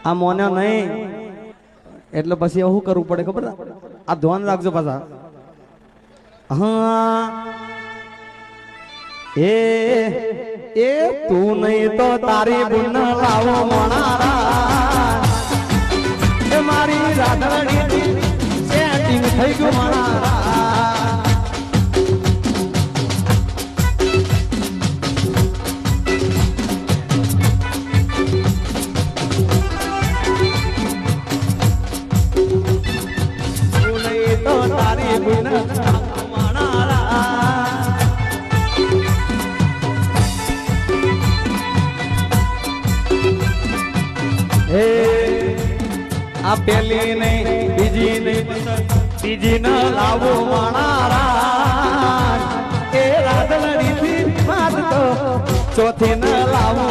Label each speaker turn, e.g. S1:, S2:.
S1: આ મોને નહીં એટલે પછી શું કરવું પડે ખબર? આ ધ્યાન રાખજો પાછા. હા એ તું નહીં તો તારી બુન લાવો મણારા એ મારી રાધડી સેટિંગ થઈ ગયું મણારા. તું નહીં તો તારી બુન આ પેલી નહીં બીજી નહીં ત્રીજી ન લાવો માણારા એ રાધડી થી મારતો ચોથી ન લાવો.